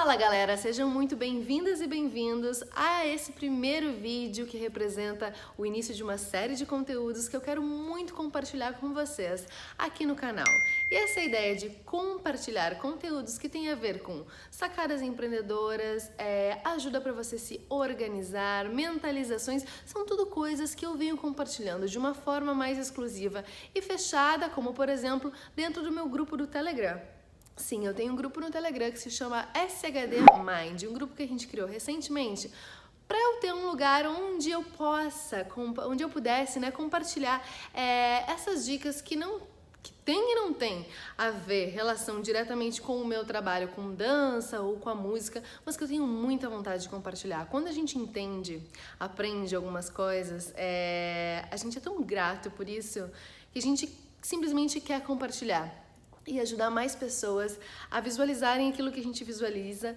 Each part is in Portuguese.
Fala galera, sejam muito bem-vindas e bem-vindos a esse primeiro vídeo que representa o início de uma série de conteúdos que eu quero muito compartilhar com vocês aqui no canal. E essa ideia de compartilhar conteúdos que tem a ver com sacadas empreendedoras, ajuda para você se organizar, mentalizações, são tudo coisas que eu venho compartilhando de uma forma mais exclusiva e fechada, como por exemplo, dentro do meu grupo do Telegram. Sim, eu tenho um grupo no Telegram que se chama SHD Mind, um grupo que a gente criou recentemente para eu ter um lugar onde eu pudesse, compartilhar essas dicas que tem e não tem a ver relação diretamente com o meu trabalho com dança ou com a música, mas que eu tenho muita vontade de compartilhar. Quando a gente aprende algumas coisas, a gente é tão grato por isso que a gente simplesmente quer compartilhar e ajudar mais pessoas a visualizarem aquilo que a gente visualiza,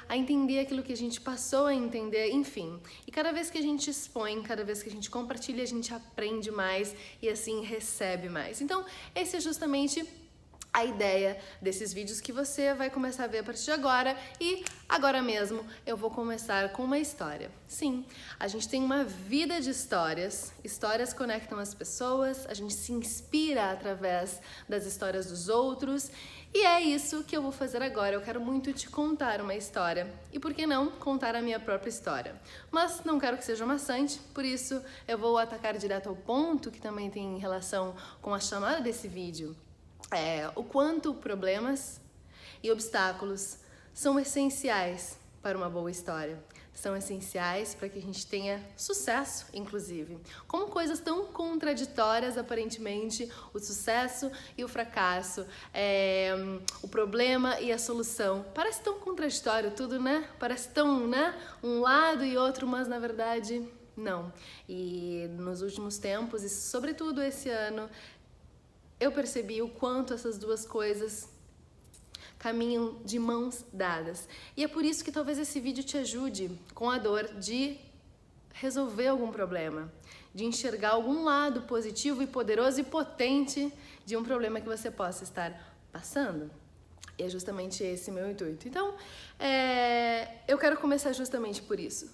a entender aquilo que a gente passou a entender, enfim. E cada vez que a gente expõe, cada vez que a gente compartilha, a gente aprende mais e assim recebe mais. Então, esse é justamente a ideia desses vídeos que você vai começar a ver a partir de agora, e agora mesmo eu vou começar com uma história. Sim, a gente tem uma vida de histórias conectam as pessoas, a gente se inspira através das histórias dos outros, e é isso que eu vou fazer agora. Eu quero muito te contar uma história, e por que não contar a minha própria história? Mas não quero que seja maçante, por isso eu vou atacar direto ao ponto, que também tem relação com a chamada desse vídeo. O quanto problemas e obstáculos são essenciais para uma boa história. São essenciais para que a gente tenha sucesso, inclusive. Como coisas tão contraditórias, aparentemente, o sucesso e o fracasso, o problema e a solução. Parece tão contraditório tudo, né? Parece tão, um lado e outro, mas na verdade, não. E nos últimos tempos, e sobretudo esse ano, eu percebi o quanto essas duas coisas caminham de mãos dadas. E é por isso que talvez esse vídeo te ajude com a dor de resolver algum problema, de enxergar algum lado positivo e poderoso e potente de um problema que você possa estar passando. E é justamente esse meu intuito. Então, eu quero começar justamente por isso.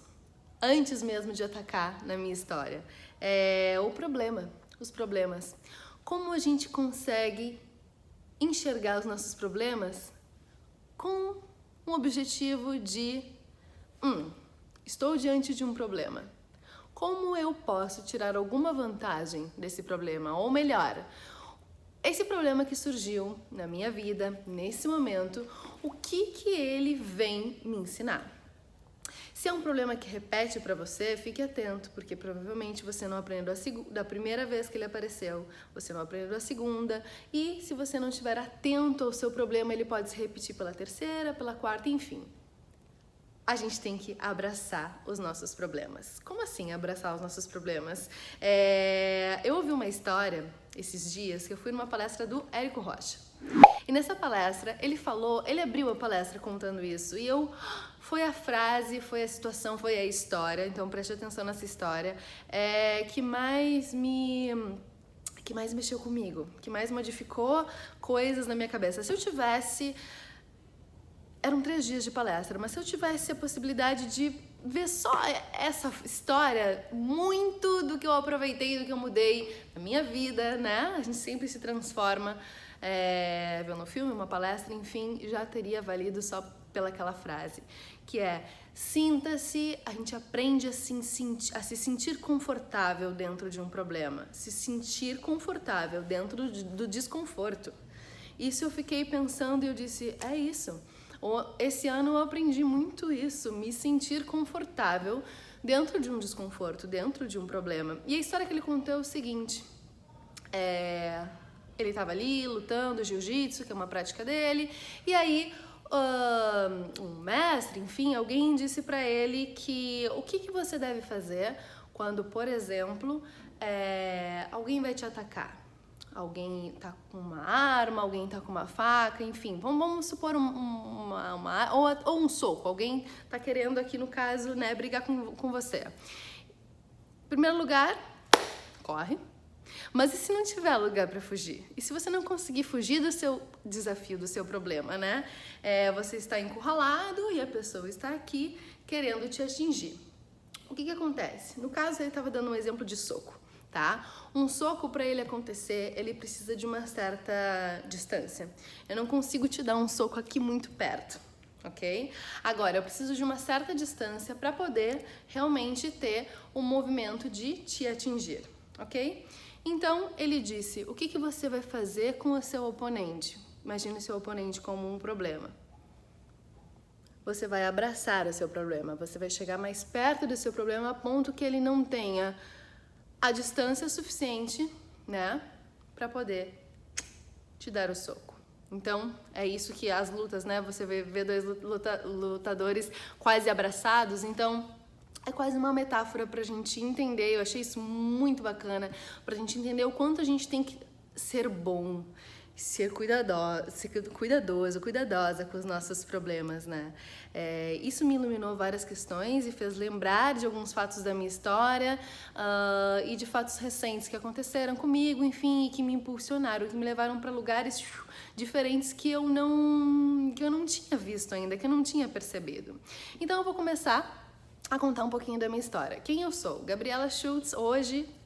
Antes mesmo de atacar na minha história, os problemas. Como a gente consegue enxergar os nossos problemas com um objetivo de estou diante de um problema. Como eu posso tirar alguma vantagem desse problema? Ou melhor, esse problema que surgiu na minha vida, nesse momento, o que ele vem me ensinar? Se é um problema que repete para você, fique atento, porque provavelmente você não aprendeu da primeira vez que ele apareceu, você não aprendeu da segunda, e se você não estiver atento ao seu problema, ele pode se repetir pela terceira, pela quarta, enfim. A gente tem que abraçar os nossos problemas. Como assim abraçar os nossos problemas? Eu ouvi uma história esses dias que eu fui numa palestra do Érico Rocha. E nessa palestra, ele abriu a palestra contando isso, e foi a frase, foi a situação, foi a história, então preste atenção nessa história, que mais mexeu comigo, que mais modificou coisas na minha cabeça. Eram 3 dias de palestra, mas se eu tivesse a possibilidade de ver só essa história, muito do que eu aproveitei, do que eu mudei na minha vida, A gente sempre se transforma, vendo um filme, uma palestra, enfim, já teria valido só pelaquela frase, que sinta-se, a gente aprende a se sentir confortável dentro de um problema, se sentir confortável dentro do desconforto. Isso eu fiquei pensando e eu disse, é isso. Esse ano eu aprendi muito isso, me sentir confortável dentro de um desconforto, dentro de um problema. E a história que ele contou é o seguinte, ele estava ali lutando jiu-jitsu, que é uma prática dele, e aí um mestre, enfim, alguém disse para ele que o que você deve fazer quando, por exemplo, alguém vai te atacar. Alguém tá com uma arma, alguém tá com uma faca, enfim, vamos supor ou um soco, alguém tá querendo aqui no caso, brigar com você. Em primeiro lugar, corre. Mas e se não tiver lugar para fugir? E se você não conseguir fugir do seu desafio, do seu problema, né? Você está encurralado e a pessoa está aqui querendo te atingir. O que acontece? No caso, ele estava dando um exemplo de soco, tá? Um soco, para ele acontecer, ele precisa de uma certa distância. Eu não consigo te dar um soco aqui muito perto, ok? Agora, eu preciso de uma certa distância para poder realmente ter um movimento de te atingir, ok? Então, ele disse, o que você vai fazer com o seu oponente? Imagine o seu oponente como um problema. Você vai abraçar o seu problema, você vai chegar mais perto do seu problema a ponto que ele não tenha a distância suficiente, né, para poder te dar o soco. Então, é isso que as lutas, né, você vê dois lutadores quase abraçados, então é quase uma metáfora pra gente entender, eu achei isso muito bacana, pra gente entender o quanto a gente tem que ser bom, ser cuidadosa com os nossos problemas, né? Isso me iluminou várias questões e fez lembrar de alguns fatos da minha história e de fatos recentes que aconteceram comigo, enfim, e que me impulsionaram, que me levaram para lugares diferentes que eu não tinha visto ainda, que eu não tinha percebido. Então eu vou começar a contar um pouquinho da minha história. Quem eu sou? Gabriela Schultz,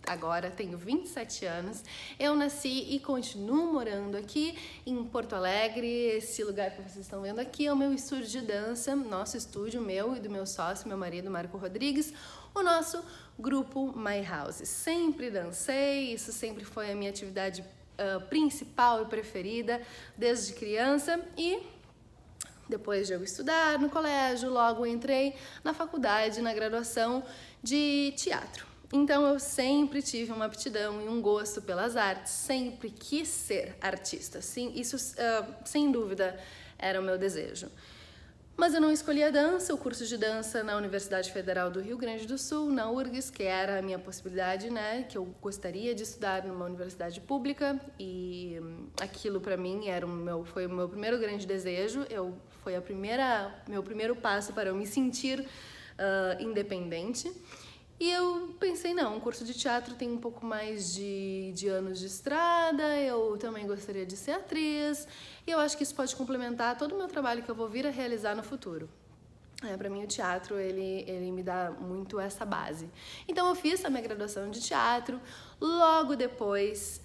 agora tenho 27 anos. Eu nasci e continuo morando aqui em Porto Alegre. Esse lugar que vocês estão vendo aqui é o meu estúdio de dança, nosso estúdio, meu e do meu sócio, meu marido, Marco Rodrigues, o nosso grupo My House. Sempre dancei, isso sempre foi a minha atividade principal e preferida desde criança e depois de eu estudar no colégio, logo entrei na faculdade, na graduação de teatro. Então eu sempre tive uma aptidão e um gosto pelas artes, sempre quis ser artista. Sim, isso sem dúvida era o meu desejo. Mas eu não escolhi a dança, o curso de dança na Universidade Federal do Rio Grande do Sul, na URGS, que era a minha possibilidade, né, que eu gostaria de estudar numa universidade pública, e aquilo para mim foi o meu primeiro grande desejo, foi meu primeiro passo para eu me sentir independente. E eu pensei, não, um curso de teatro tem um pouco mais de anos de estrada, eu também gostaria de ser atriz, e eu acho que isso pode complementar todo o meu trabalho que eu vou vir a realizar no futuro. Para mim o teatro, ele me dá muito essa base. Então eu fiz a minha graduação de teatro, logo depois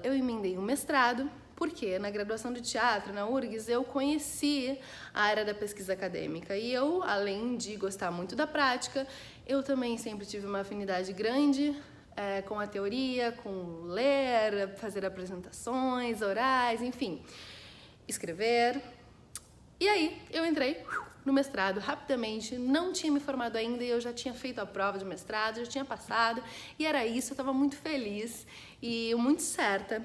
eu emendei um mestrado, porque na graduação de teatro, na URGS, eu conheci a área da pesquisa acadêmica e eu, além de gostar muito da prática, eu também sempre tive uma afinidade grande com a teoria, com ler, fazer apresentações orais, enfim, escrever. E aí eu entrei no mestrado rapidamente, não tinha me formado ainda e eu já tinha feito a prova de mestrado, já tinha passado e era isso, eu estava muito feliz e muito certa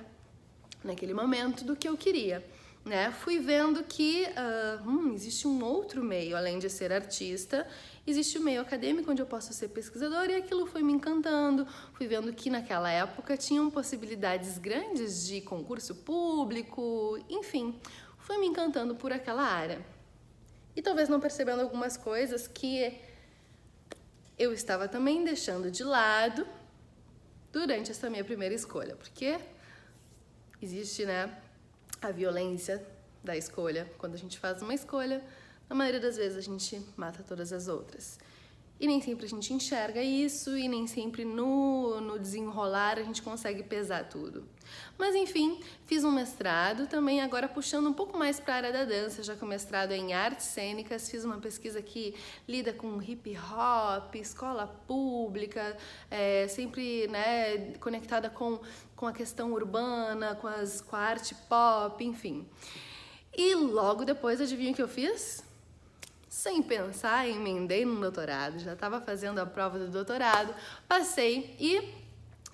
naquele momento do que eu queria, né? Fui vendo que existe um outro meio, além de ser artista, existe o meio acadêmico onde eu posso ser pesquisadora e aquilo foi me encantando. Fui vendo que naquela época tinham possibilidades grandes de concurso público, enfim, fui me encantando por aquela área. E talvez não percebendo algumas coisas que eu estava também deixando de lado durante essa minha primeira escolha, porque existe, né, a violência da escolha. Quando a gente faz uma escolha, na maioria das vezes a gente mata todas as outras. E nem sempre a gente enxerga isso e nem sempre no desenrolar a gente consegue pesar tudo. Mas enfim, fiz um mestrado também, agora puxando um pouco mais para a área da dança, já que o mestrado é em artes cênicas, fiz uma pesquisa que lida com hip hop, escola pública, sempre, né, conectada com a questão urbana, com a arte pop, enfim. E logo depois, adivinha o que eu fiz? Sem pensar, emendei no doutorado, já estava fazendo a prova do doutorado, passei e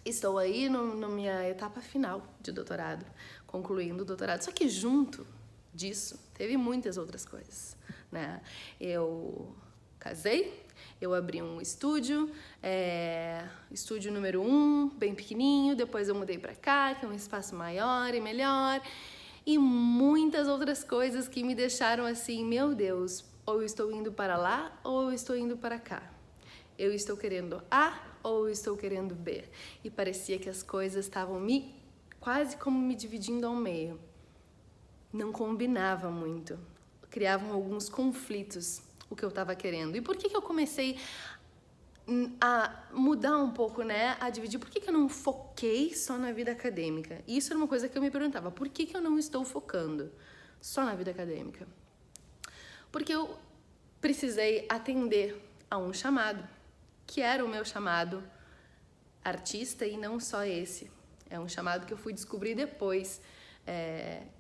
estou aí na minha etapa final de doutorado, concluindo o doutorado. Só que junto disso, teve muitas outras coisas, né? Eu casei, eu abri um estúdio, estúdio número 1, bem pequenininho, depois eu mudei para cá, que é um espaço maior e melhor, e muitas outras coisas que me deixaram assim, meu Deus, ou eu estou indo para lá ou eu estou indo para cá. Eu estou querendo A ou eu estou querendo B? E parecia que as coisas estavam quase como me dividindo ao meio. Não combinava muito. Criavam alguns conflitos o que eu estava querendo. E por que eu comecei a mudar um pouco, né? A dividir. Por que eu não foquei só na vida acadêmica? Isso era uma coisa que eu me perguntava. Por que eu não estou focando só na vida acadêmica? Porque eu precisei atender a um chamado, que era o meu chamado artista e não só esse. É um chamado que eu fui descobrir depois,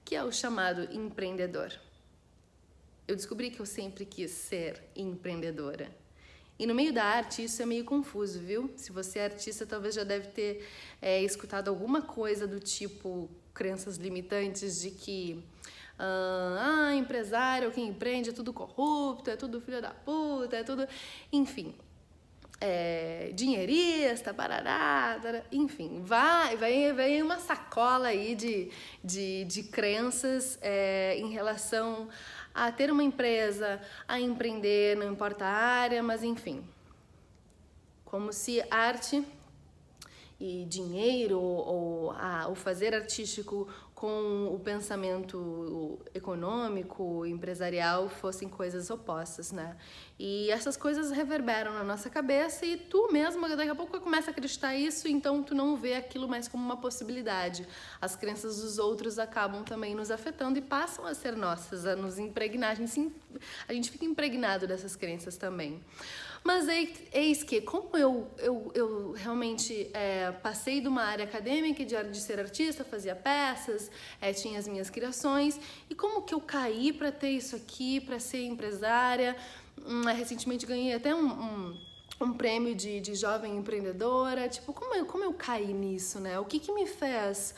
que é o chamado empreendedor. Eu descobri que eu sempre quis ser empreendedora. E no meio da arte isso é meio confuso, viu? Se você é artista, talvez já deve ter escutado alguma coisa do tipo crenças limitantes de que empresário, quem empreende é tudo corrupto, é tudo filho da puta, é tudo... Enfim, dinheirista, parará, enfim, vem uma sacola aí de crenças em relação a ter uma empresa, a empreender, não importa a área, mas enfim, como se arte e dinheiro ou o fazer artístico com o pensamento econômico, empresarial, fossem coisas opostas, né? E essas coisas reverberam na nossa cabeça e tu mesma daqui a pouco começa a acreditar isso, então tu não vê aquilo mais como uma possibilidade. As crenças dos outros acabam também nos afetando e passam a ser nossas, a nos impregnar. A gente fica impregnado dessas crenças também. Mas eis que, como eu realmente passei de uma área acadêmica de ser artista, fazia peças, tinha as minhas criações, e como que eu caí para ter isso aqui, para ser empresária. Recentemente ganhei até um prêmio de jovem empreendedora. Tipo, como eu caí nisso, né? O que me fez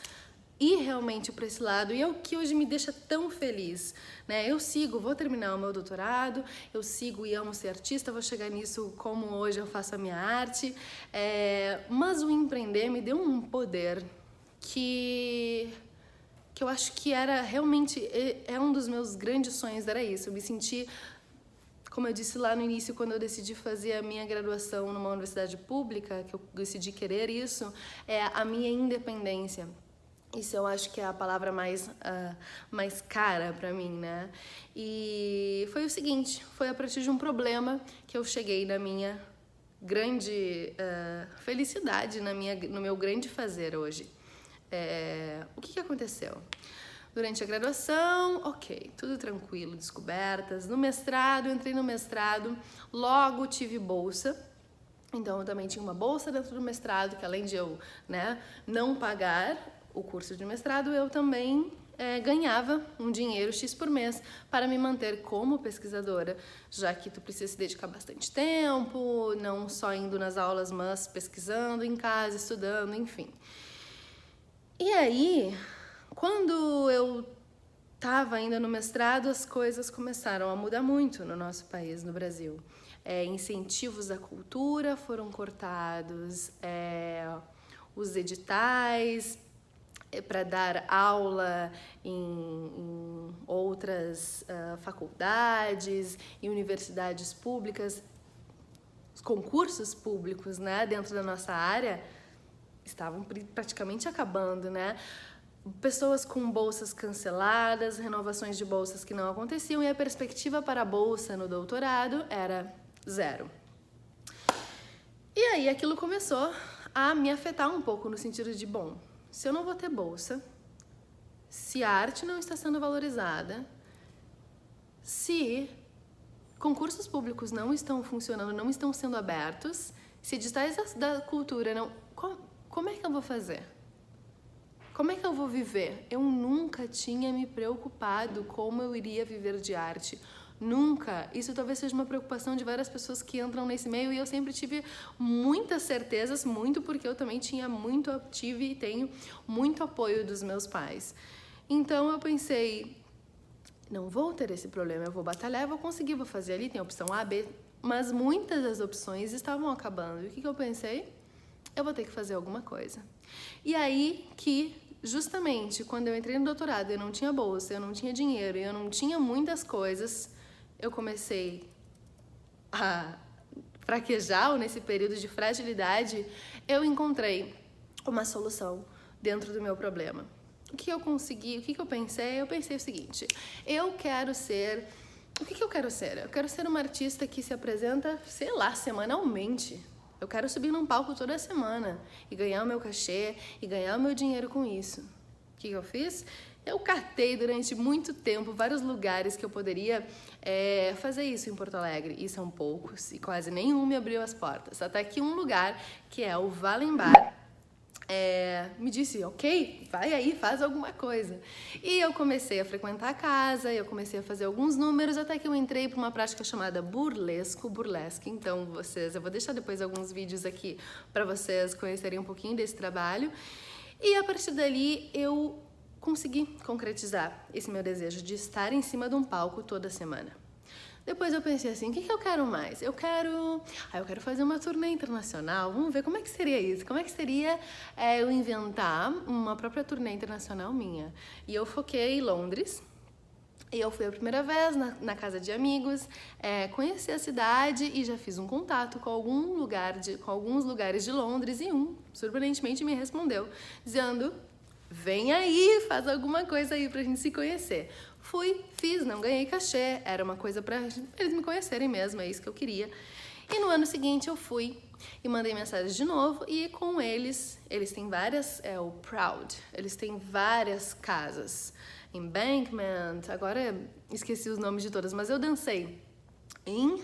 ir realmente para esse lado, e é o que hoje me deixa tão feliz, né? Eu vou terminar o meu doutorado, eu sigo e amo ser artista, vou chegar nisso como hoje eu faço a minha arte, mas o empreender me deu um poder que eu acho que era realmente, um dos meus grandes sonhos, era isso, eu me senti, como eu disse lá no início, quando eu decidi fazer a minha graduação numa universidade pública, que eu decidi querer isso, a minha independência. Isso eu acho que é a palavra mais cara pra mim, né? E foi o seguinte, foi a partir de um problema que eu cheguei na minha grande felicidade, no meu grande fazer hoje. O que aconteceu? Durante a graduação, ok, tudo tranquilo, descobertas. No mestrado, entrei no mestrado, logo tive bolsa. Então eu também tinha uma bolsa dentro do mestrado, que além de eu, né, não pagar o curso de mestrado, eu também ganhava um dinheiro X por mês para me manter como pesquisadora, já que tu precisa se dedicar bastante tempo, não só indo nas aulas, mas pesquisando em casa, estudando, enfim. E aí, quando eu estava ainda no mestrado, as coisas começaram a mudar muito no nosso país, no Brasil. Incentivos à cultura foram cortados, os editais para dar aula em outras faculdades e universidades públicas, os concursos públicos, né, dentro da nossa área estavam praticamente acabando, né? Pessoas com bolsas canceladas, renovações de bolsas que não aconteciam e a perspectiva para a bolsa no doutorado era 0. E aí aquilo começou a me afetar um pouco no sentido de, bom, se eu não vou ter bolsa, se a arte não está sendo valorizada, se concursos públicos não estão funcionando, não estão sendo abertos, se editais da cultura não... Como é que eu vou fazer? Como é que eu vou viver? Eu nunca tinha me preocupado como eu iria viver de arte. Nunca. Isso talvez seja uma preocupação de várias pessoas que entram nesse meio e eu sempre tive muitas certezas, muito porque eu também tive e tenho muito apoio dos meus pais. Então eu pensei, não vou ter esse problema, eu vou batalhar, eu vou conseguir, vou fazer ali, tem a opção A, B, mas muitas das opções estavam acabando. E o que eu pensei? Eu vou ter que fazer alguma coisa. E aí que, justamente, quando eu entrei no doutorado, eu não tinha bolsa, eu não tinha dinheiro, eu não tinha muitas coisas, eu comecei a fraquejar ou nesse período de fragilidade, eu encontrei uma solução dentro do meu problema. O que eu consegui, o que eu pensei? Eu pensei o seguinte, eu quero ser... O que eu quero ser? Eu quero ser uma artista que se apresenta, sei lá, semanalmente. Eu quero subir num palco toda semana e ganhar o meu cachê e ganhar o meu dinheiro com isso. O que eu fiz? Eu catei durante muito tempo vários lugares que eu poderia fazer isso em Porto Alegre. E são poucos e quase nenhum me abriu as portas. Até que um lugar, que é o Valembar, me disse, ok, vai aí, faz alguma coisa. E eu comecei a frequentar a casa, eu comecei a fazer alguns números, até que eu entrei para uma prática chamada burlesque. Então, eu vou deixar depois alguns vídeos aqui para vocês conhecerem um pouquinho desse trabalho. E a partir dali, eu consegui concretizar esse meu desejo de estar em cima de um palco toda semana. Depois eu pensei assim, o que eu quero mais? Eu quero fazer uma turnê internacional, vamos ver como é que seria isso, como é que seria eu inventar uma própria turnê internacional minha. E eu foquei em Londres, e eu fui a primeira vez na casa de amigos, conheci a cidade e já fiz um contato com alguns lugares de Londres, e surpreendentemente, me respondeu, dizendo, vem aí, faz alguma coisa aí pra gente se conhecer. Fui, fiz, não ganhei cachê, era uma coisa pra eles me conhecerem mesmo, é isso que eu queria. E no ano seguinte eu fui e mandei mensagem de novo, e com eles têm várias, o Proud, eles têm várias casas, Embankment, agora esqueci os nomes de todas, mas eu dancei em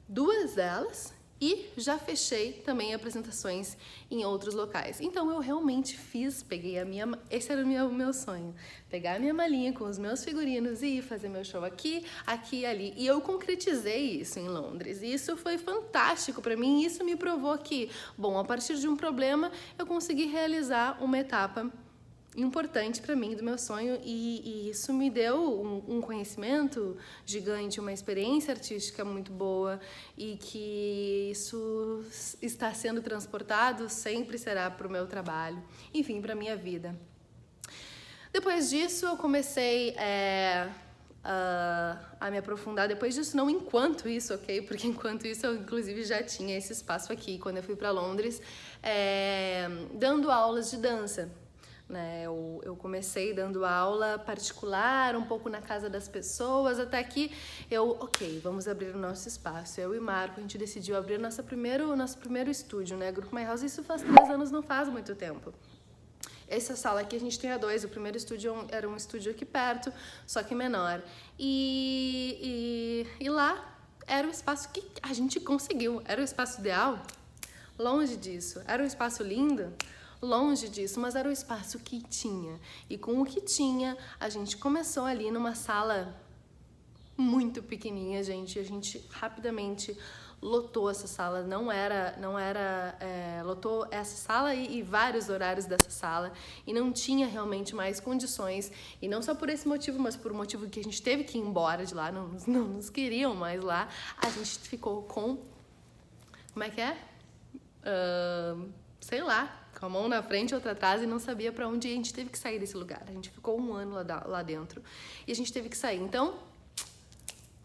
2 delas, e já fechei também apresentações em outros locais. Então eu realmente esse era o meu sonho, pegar a minha malinha com os meus figurinos e ir fazer meu show aqui, aqui e ali. E eu concretizei isso em Londres, e isso foi fantástico para mim, e isso me provou que, bom, a partir de um problema eu consegui realizar uma etapa importante para mim do meu sonho, e isso me deu um conhecimento gigante, uma experiência artística muito boa, e que isso está sendo transportado, sempre será para o meu trabalho, enfim, para a minha vida. Depois disso eu comecei a me aprofundar, depois disso, não enquanto isso, ok? Porque enquanto isso eu inclusive já tinha esse espaço aqui, quando eu fui para Londres, dando aulas de dança. Eu comecei dando aula particular, um pouco na casa das pessoas, até que vamos abrir o nosso espaço. Eu e Marco, a gente decidiu abrir o nosso primeiro estúdio, Grupo My House, isso faz 3 anos, não faz muito tempo. Essa sala aqui a gente tem 2, o primeiro estúdio era um estúdio aqui perto, só que menor. E lá era o espaço que a gente conseguiu, era o espaço ideal? Longe disso. Era um espaço lindo? Longe disso, mas era o espaço que tinha. E com o que tinha, a gente começou ali numa sala muito pequenininha, gente. A gente rapidamente lotou essa sala, lotou essa sala e vários horários dessa sala, e não tinha realmente mais condições, e não só por esse motivo, mas por um motivo que a gente teve que ir embora de lá, não nos queriam mais lá, a gente ficou com, como é que é? Sei lá, com a mão na frente e outra atrás, e não sabia pra onde ir. A gente teve que sair desse lugar. A gente ficou 1 ano lá dentro e a gente teve que sair. Então,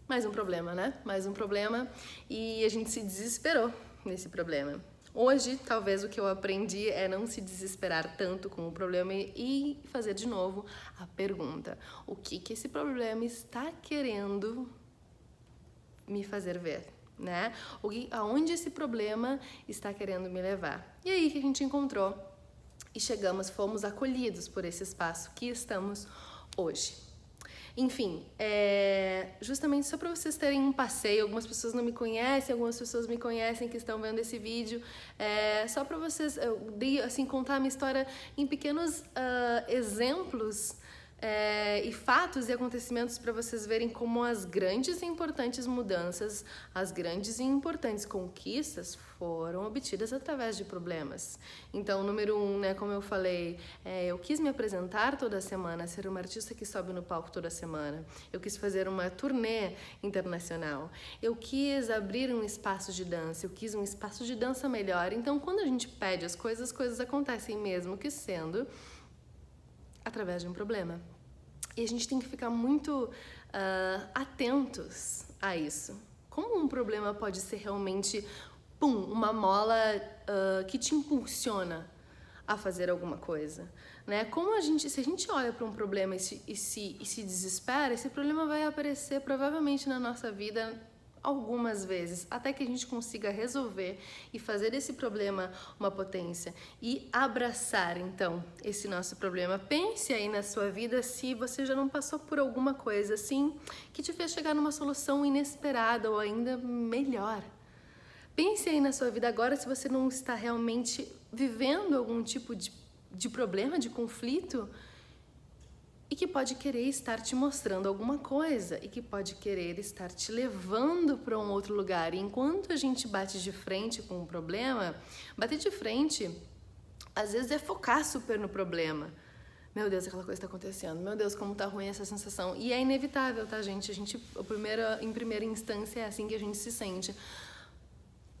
mais um problema, Mais um problema, e a gente se desesperou nesse problema. Hoje, talvez o que eu aprendi é não se desesperar tanto com o problema e fazer de novo a pergunta: o que esse problema está querendo me fazer ver? Aonde esse problema está querendo me levar? E aí que a gente encontrou e fomos acolhidos por esse espaço que estamos hoje. Enfim, justamente só para vocês terem um passeio, algumas pessoas não me conhecem, algumas pessoas me conhecem que estão vendo esse vídeo, só para vocês, contar a minha história em pequenos exemplos, e fatos e acontecimentos para vocês verem como as grandes e importantes mudanças, as grandes e importantes conquistas foram obtidas através de problemas. Então, número 1, como eu falei, eu quis me apresentar toda semana, ser uma artista que sobe no palco toda semana. Eu quis fazer uma turnê internacional. Eu quis abrir um espaço de dança, eu quis um espaço de dança melhor. Então, quando a gente pede as coisas acontecem mesmo que sendo através de um problema. E a gente tem que ficar muito atentos a isso. Como um problema pode ser realmente, uma mola que te impulsiona a fazer alguma coisa, né? Se a gente olha para um problema e se desespera, esse problema vai aparecer provavelmente na nossa vida algumas vezes, até que a gente consiga resolver e fazer desse problema uma potência e abraçar, então, esse nosso problema. Pense aí na sua vida se você já não passou por alguma coisa assim que te fez chegar numa solução inesperada ou ainda melhor. Pense aí na sua vida agora se você não está realmente vivendo algum tipo de problema, de conflito, e que pode querer estar te mostrando alguma coisa, e que pode querer estar te levando para um outro lugar. E enquanto a gente bate de frente com um problema, bater de frente, às vezes é focar super no problema. Meu Deus, aquela coisa está acontecendo. Meu Deus, como tá ruim essa sensação. E é inevitável, tá, gente? Em primeira instância, é assim que a gente se sente.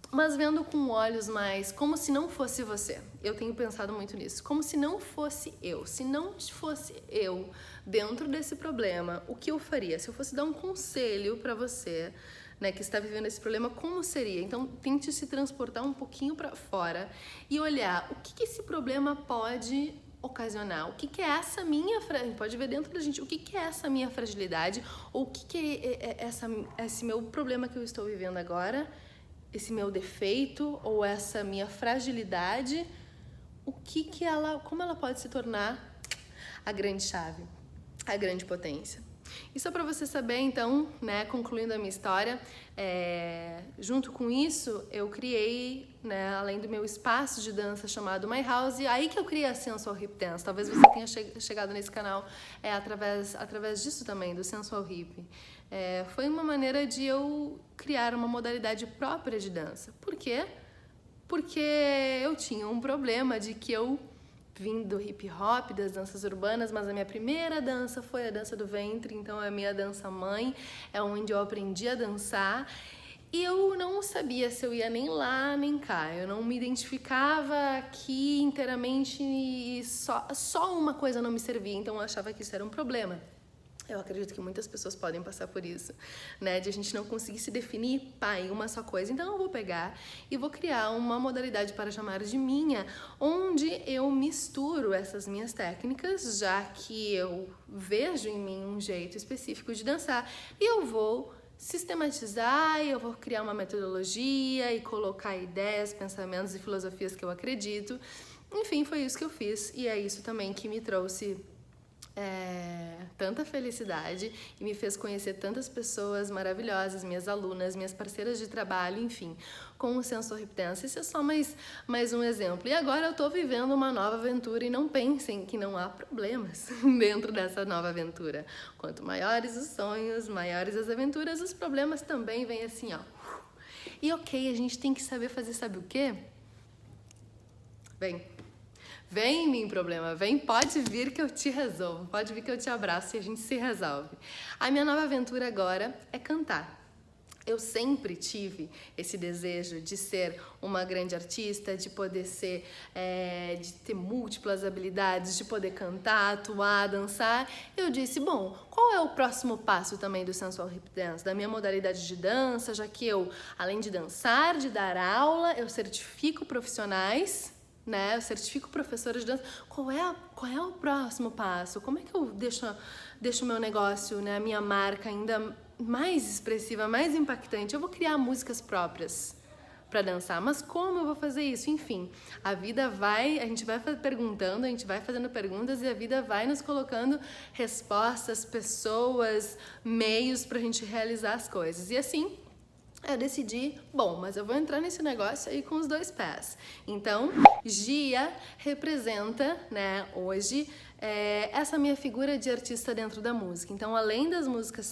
Mas vendo com olhos mais, como se não fosse você. Eu tenho pensado muito nisso. Como se não fosse eu. Se não fosse eu dentro desse problema, o que eu faria? Se eu fosse dar um conselho para você, né, que está vivendo esse problema, como seria? Então, tente se transportar um pouquinho para fora e olhar o que esse problema pode ocasionar. O que é essa minha... Pode ver dentro da gente o que é essa minha fragilidade ou o que é esse meu problema que eu estou vivendo agora, esse meu defeito ou essa minha fragilidade, como ela pode se tornar a grande chave, a grande potência. E só para você saber, então, né, concluindo a minha história, junto com isso, eu criei, né, além do meu espaço de dança chamado My House, aí que eu criei a Sensual Hip Dance. Talvez você tenha chegado nesse canal através disso também, do Sensual Hip. Foi uma maneira de eu criar uma modalidade própria de dança. Por quê? Porque eu tinha um problema de que eu vim do hip hop, das danças urbanas, mas a minha primeira dança foi a dança do ventre, então é a minha dança mãe, é onde eu aprendi a dançar. E eu não sabia se eu ia nem lá nem cá, eu não me identificava aqui inteiramente e só uma coisa não me servia, então eu achava que isso era um problema. Eu acredito que muitas pessoas podem passar por isso, né? De a gente não conseguir se definir em uma só coisa. Então eu vou pegar e vou criar uma modalidade para chamar de minha, onde eu misturo essas minhas técnicas, já que eu vejo em mim um jeito específico de dançar, e eu vou sistematizar, eu vou criar uma metodologia e colocar ideias, pensamentos e filosofias que eu acredito. Enfim, foi isso que eu fiz, e é isso também que me trouxe tanta felicidade e me fez conhecer tantas pessoas maravilhosas, minhas alunas, minhas parceiras de trabalho, enfim, com o Sensual Hip Dance. Esse é só mais um exemplo. E agora eu tô vivendo uma nova aventura e não pensem que não há problemas dentro dessa nova aventura. Quanto maiores os sonhos, maiores as aventuras, os problemas também vêm assim, ó. E ok, a gente tem que saber fazer, sabe o quê? Vem em mim problema, pode vir que eu te resolvo, pode vir que eu te abraço e a gente se resolve. A minha nova aventura agora é cantar. Eu sempre tive esse desejo de ser uma grande artista, de poder de ter múltiplas habilidades, de poder cantar, atuar, dançar. Eu disse, bom, qual é o próximo passo também do Sensual Hip Dance, da minha modalidade de dança, já que eu, além de dançar, de dar aula, eu certifico profissionais, né? Eu certifico professora de dança. Qual é o próximo passo? Como é que eu deixo o meu negócio, né, a minha marca ainda mais expressiva, mais impactante? Eu vou criar músicas próprias para dançar, mas como eu vou fazer isso? Enfim, a gente vai perguntando, a gente vai fazendo perguntas e a vida vai nos colocando respostas, pessoas, meios pra gente realizar as coisas. E assim, eu decidi, mas eu vou entrar nesse negócio aí com os dois pés. Então, Gia representa, né, hoje, essa minha figura de artista dentro da música. Então, além das músicas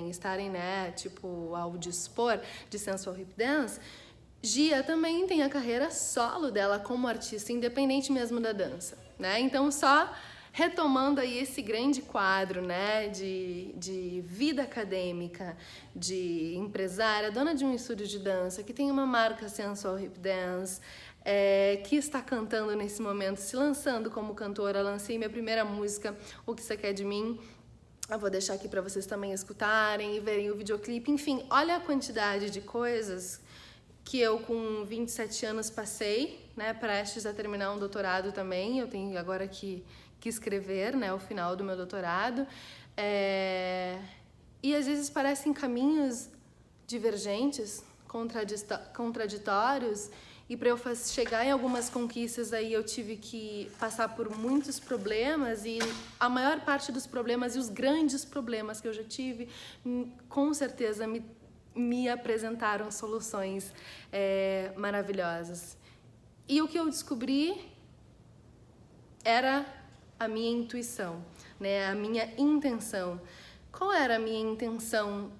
estarem, né, ao dispor de Sensual Hip Dance, Gia também tem a carreira solo dela como artista, independente mesmo da dança, né? Então, só retomando aí esse grande quadro, né, de vida acadêmica, de empresária, dona de um estúdio de dança, que tem uma marca Sensual Hip Dance, que está cantando nesse momento, se lançando como cantora. Lancei minha primeira música, O Que Você Quer de Mim, Eu vou deixar aqui para vocês também escutarem e verem o videoclipe. Enfim, olha a quantidade de coisas que eu com 27 anos passei, né, prestes a terminar um doutorado também. Eu tenho agora que escrever, né, o final do meu doutorado. E às vezes parecem caminhos divergentes, contraditórios, e para eu chegar em algumas conquistas aí eu tive que passar por muitos problemas, e a maior parte dos problemas e os grandes problemas que eu já tive, com certeza me apresentaram soluções maravilhosas. E o que eu descobri era a minha intuição, né? A minha intenção. Qual era a minha intenção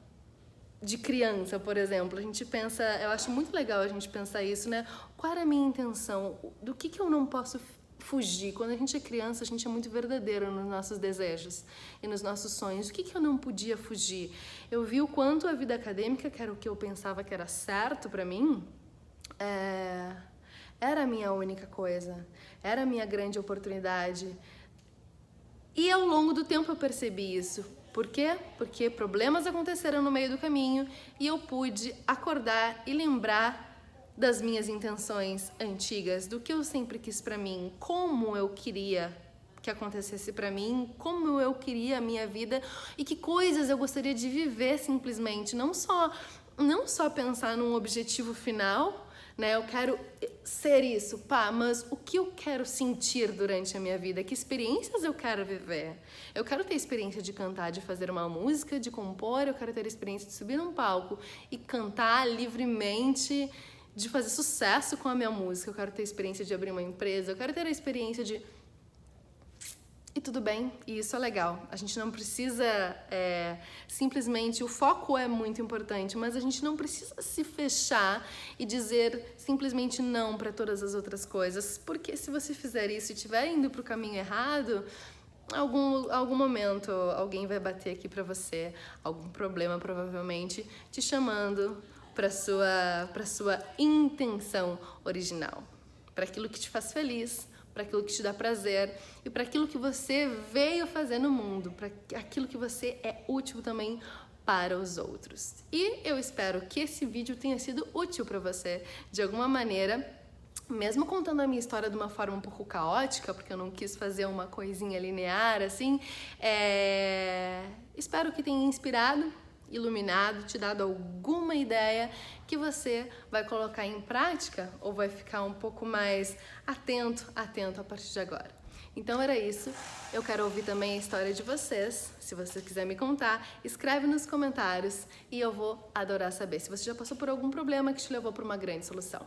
de criança, por exemplo? A gente pensa, eu acho muito legal a gente pensar isso, né? Qual era a minha intenção? Do que eu não posso fugir? Quando a gente é criança, a gente é muito verdadeiro nos nossos desejos e nos nossos sonhos. O que eu não podia fugir? Eu vi o quanto a vida acadêmica, que era o que eu pensava que era certo para mim, era a minha única coisa, era a minha grande oportunidade. E ao longo do tempo eu percebi isso. Por quê? Porque problemas aconteceram no meio do caminho e eu pude acordar e lembrar das minhas intenções antigas, do que eu sempre quis pra mim, como eu queria que acontecesse pra mim, como eu queria a minha vida e que coisas eu gostaria de viver simplesmente, não só pensar num objetivo final, né? Eu quero ser isso, pá, mas o que eu quero sentir durante a minha vida? Que experiências eu quero viver? Eu quero ter experiência de cantar, de fazer uma música, de compor, eu quero ter a experiência de subir num palco e cantar livremente, de fazer sucesso com a minha música, eu quero ter a experiência de abrir uma empresa, eu quero ter a experiência de... E tudo bem, e isso é legal. A gente não precisa simplesmente... O foco é muito importante, mas a gente não precisa se fechar e dizer simplesmente não para todas as outras coisas, porque se você fizer isso e estiver indo para o caminho errado, algum momento alguém vai bater aqui para você, algum problema provavelmente, te chamando para sua intenção original, para aquilo que te faz feliz, para aquilo que te dá prazer e para aquilo que você veio fazer no mundo, para aquilo que você é útil também para os outros. E eu espero que esse vídeo tenha sido útil para você de alguma maneira, mesmo contando a minha história de uma forma um pouco caótica, porque eu não quis fazer uma coisinha linear assim. Espero que tenha inspirado, iluminado, te dado alguma ideia que você vai colocar em prática ou vai ficar um pouco mais atento a partir de agora. Então era isso, eu quero ouvir também a história de vocês. Se você quiser me contar, escreve nos comentários e eu vou adorar saber se você já passou por algum problema que te levou para uma grande solução.